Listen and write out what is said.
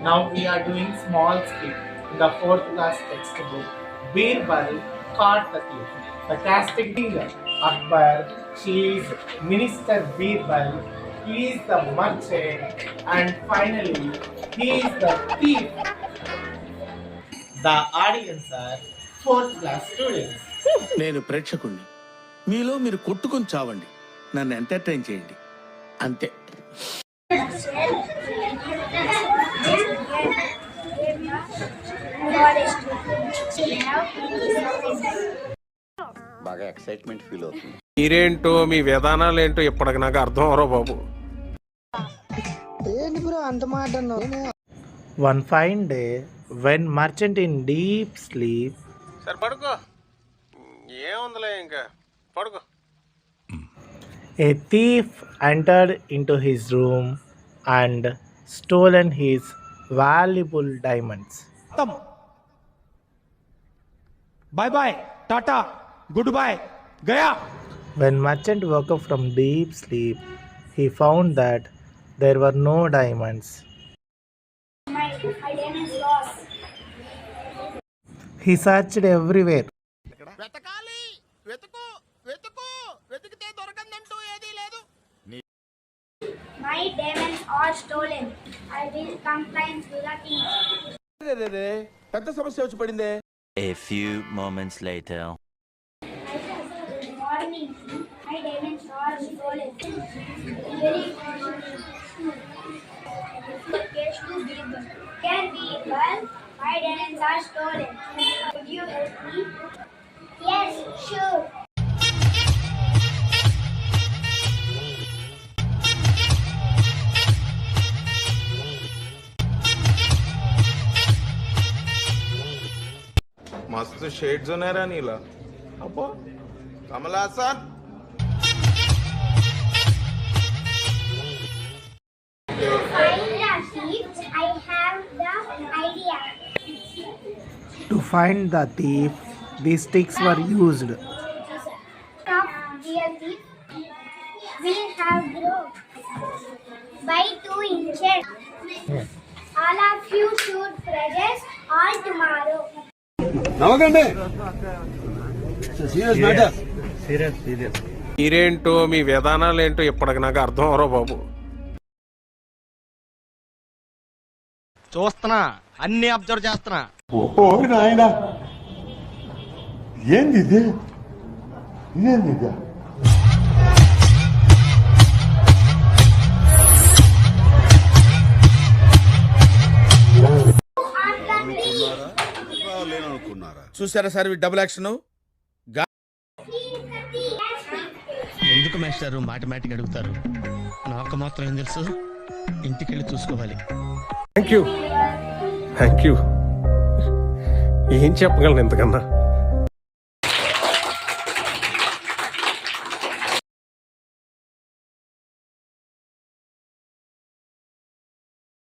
Now we are doing small skit in the fourth class textbook. Birbal caught the thief. The casting Akbar, she is Minister Birbal, he is the merchant, and finally he is the thief. The audience are fourth class students. నేను ప్రేక్షకుణ్ణి. మీలో మీరు కొట్టుకొని చావండి, నన్ను entertain చేయండి, అంతే. బాగా excitement feel అవుతుంది. మీరేంటో మీ విధానాలు ఏంటో ఇప్పటికి నాకు అర్థం అవరో బాబు. One fine day, when merchant in deep sleep, సరే పడుకో, ఏముందిలే ఇంకా పడుకో. a thief entered into his room and stolen his valuable diamonds. Bye bye tata goodbye गया. When merchant woke up from deep sleep, he found that there were no diamonds. My diamonds lost. He searched everywhere. వెతకాలి, వెతుకు వెతుకు, వెతికితే దొరకందంటూ ఏదీ లేదు. My diamonds are stolen. I will complain to the king. పెద్ద సమస్య వచ్చి పడిందే. A few moments later. Good morning. My diamonds are stolen. Very case to Birbal. Can Birbal? My diamonds are stolen. Could you help me? Yes, sure. మస్తు shades ఉన్నారా నీలా. అబ్బో Kamal Haasan. To find the thief, I have the idea. To find the thief, these sticks were used. Stop, dear thief. We have grown by 2 inches. All of you should present all tomorrow. నవ్వకండి, serious matter. మీరేంటో మీ విధానాలు ఏంటో ఇప్పటికి నాకు అర్థం అవరో బాబు. చూస్తున్నా, అన్ని అబ్జర్వ్ చేస్తున్నా. ఓ నాయనా, ఏంది ఇది? ఏంది ఇది? చూసారా సార్ డబుల్ యాక్షన్. ఎందుకు మాస్టారు మాటిమాటికి అడుగుతారు? నాకు మాత్రం ఏం తెలుసు, ఇంటికెళ్ళి చూసుకోవాలి. థ్యాంక్ యూ ఏం చెప్పగలను ఇంతకన్నా.